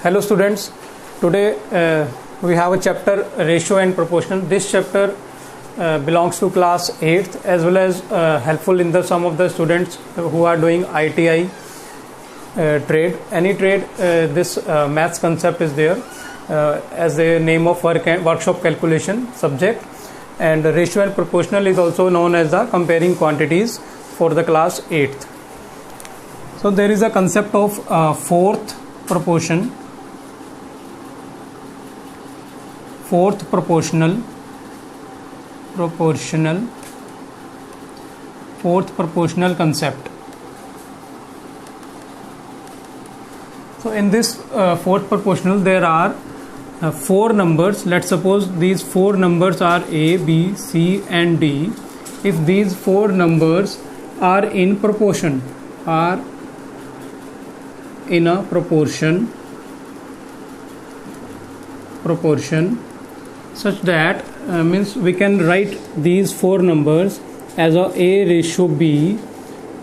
Hello students, today we have a chapter ratio and proportional. This chapter belongs to class 8th as well as helpful in the some of the students who are doing ITI trade. Any trade, this maths concept is there as the name of workshop calculation subject, and ratio and proportional is also known as the comparing quantities for the class 8th. So there is a concept of fourth proportional concept. So in this fourth proportional there are four numbers. Let's suppose these four numbers are A, B, C and D. If these four numbers are in proportion, such that means we can write these four numbers as A ratio B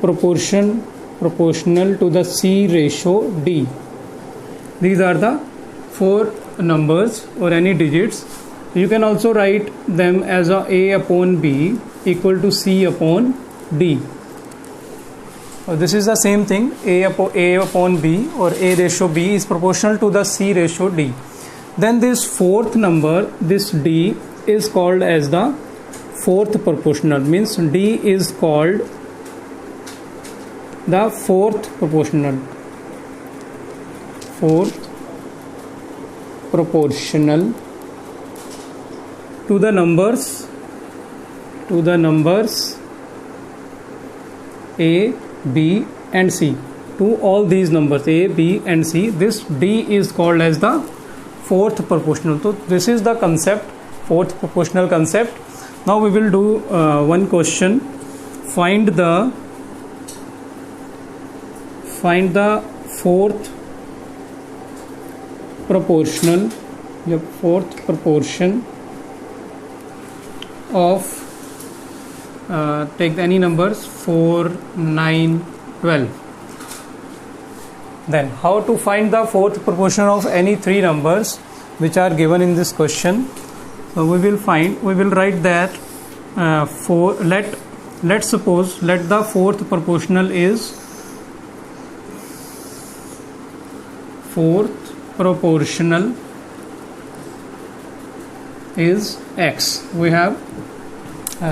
proportional to the C ratio D. These are the four numbers or any digits. You can also write them as A upon B equal to C upon D. This is the same thing. A upon B or A ratio B is proportional to the C ratio D. Then this fourth number, this D, is called as the fourth proportional. Means D is called the fourth proportional to the numbers A, B and C. To all these numbers A, B and C, this D is called as the fourth proportional. So this is the concept, fourth proportional concept. Now we will do one question. Find the fourth proportion of take any numbers 4, 9, 12. Then how to find the fourth proportion of any three numbers which are given in this question? So we will write that let's suppose the fourth proportional is X. We have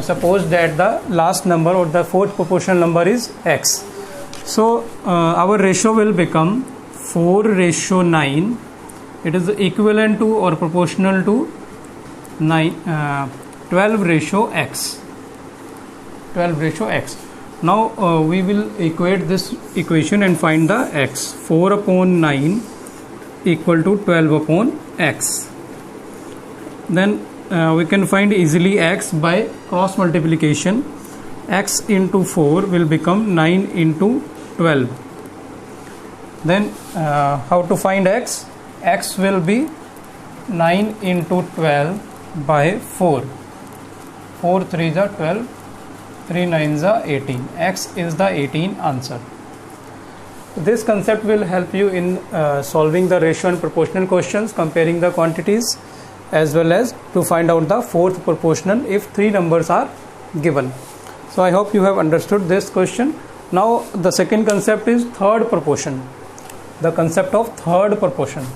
suppose that the last number or the fourth proportional number is X. So our ratio will become 4 ratio 9. It is equivalent to or proportional to 12 ratio X. Now we will equate this equation and find the X. 4 upon 9 equal to 12 upon X. Then we can find easily X by cross multiplication. X into 4 will become 9 into 12. Then how to find X? X will be 9 into 12 by 4. 4 3s are 12, 3 9s are 18. X is the 18 answer. This concept will help you in solving the ratio and proportional questions, comparing the quantities, as well as to find out the fourth proportional if three numbers are given. So I hope you have understood this question. Now the second concept is third proportion. The concept of third proportion.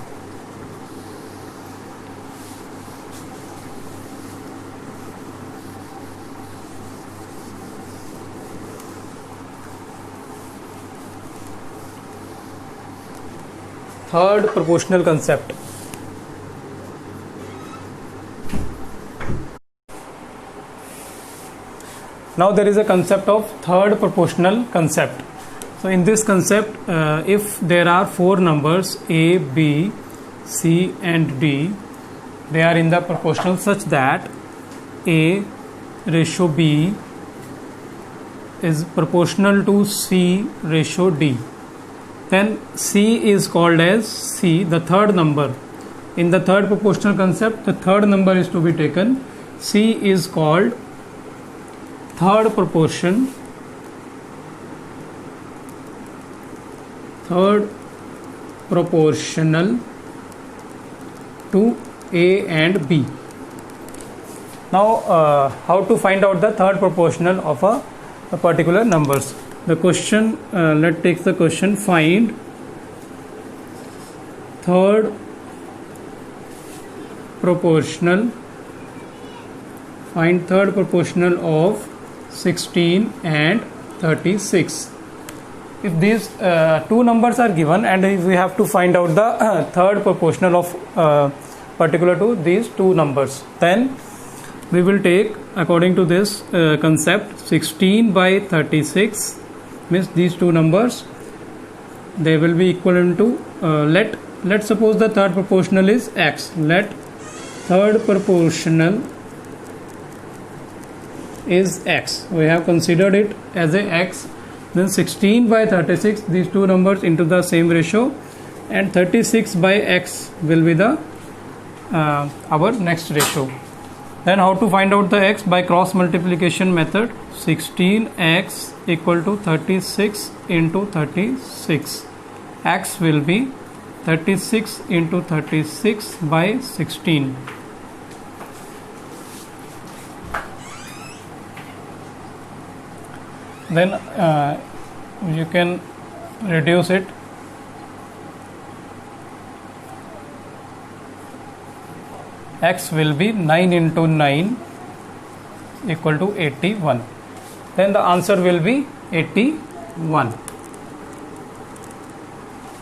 Third proportional concept. Now there is a concept of third proportional concept. So in this concept, if there are four numbers A, B, C and D, they are in the proportional such that A ratio B is proportional to C ratio D. Then C is called as C, the third number. In the third proportional concept, the third number is to be taken. C is called third proportion third proportional to A and B. Now how to find out the third proportional of a particular numbers? The question, let's take the question, find third proportional of 16 and 36. If these two numbers are given and if we have to find out the third proportional of particular to these two numbers, then we will take, according to this concept, 16 by 36 means these two numbers, they will be equivalent to let's suppose the third proportional is x. Let third proportional is x. We have considered it as a x. Then 16 by 36, these two numbers into the same ratio, and 36 by x will be the our next ratio. Then how to find out the x? By cross multiplication method. 16x equal to 36 into 36. X will be 36 into 36 by 16. Then you can reduce it. X will be 9 into 9 equal to 81. Then the answer will be 81.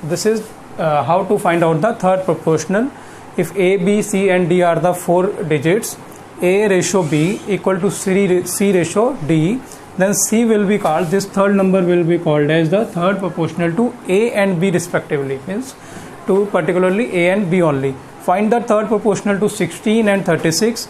This is how to find out the third proportional. If A, B, C and D are the 4 digits, A ratio B equal to C ratio D, then C will be called, this third number will be called as the third proportional to A and B respectively, means to particularly A and B only. Find the third proportional to 16 and 36.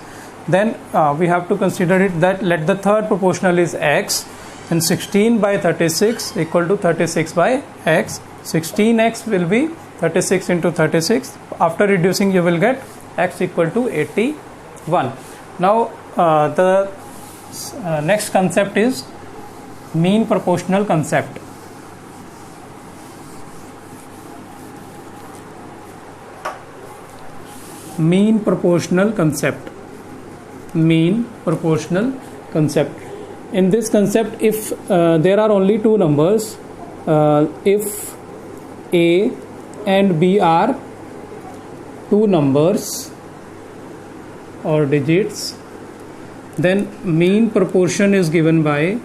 Then we have to consider it that let the third proportional is x, and 16 by 36 equal to 36 by x. 16x will be 36 into 36. After reducing you will get x equal to 81. Now the next concept is mean proportional concept. Mean proportional concept. In this concept, if there are only two numbers, if A and B are two numbers or digits, then mean proportional is given by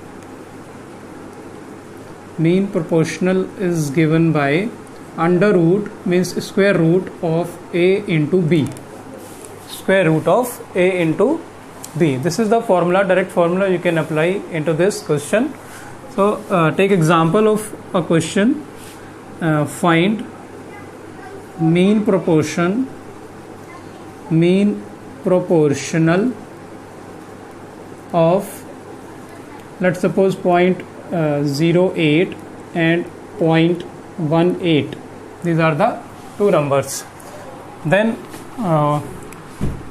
under root, means square root of A into B. Square root of A into B. This is the formula, direct formula you can apply into this question. So take example of a question. Find mean proportional of, let's suppose 0.08 and 0.18. These are the two numbers. Then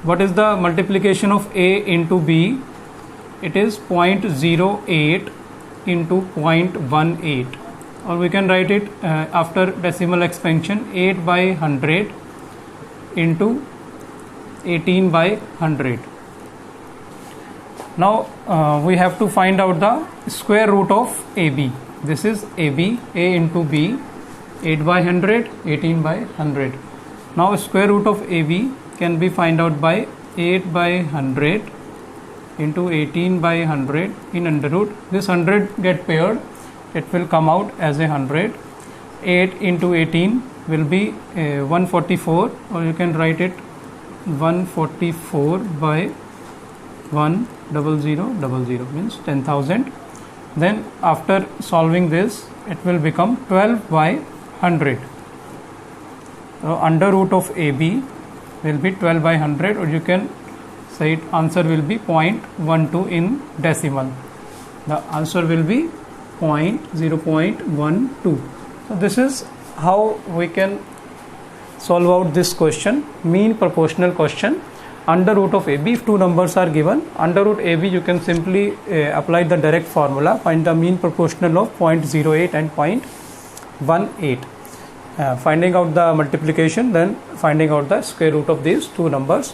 what is the multiplication of A into B? It is 0.08 into 0.18, or we can write it after decimal expansion, 8 by 100 into 18 by 100. Now we have to find out the square root of AB. This is AB, A into B, 8 by 100, 18 by 100. Now square root of AB can be find out by 8 by 100 into 18 by 100 in under root. This 100 get paired, it will come out as a 100. 8 into 18 will be 144, or you can write it 144 by 10000, means 10,000. Then after solving this, it will become 12 by 100. So under root of AB will be 12 by 100, or you can say it, answer will be 0.12 in decimal. The answer will be 0.12. So this is how we can solve out this question, mean proportional question. Under root of AB, if two numbers are given, under root AB you can simply apply the direct formula, find the mean proportional of 0.08 and 0.18. finding out the multiplication, then finding out the square root of these two numbers.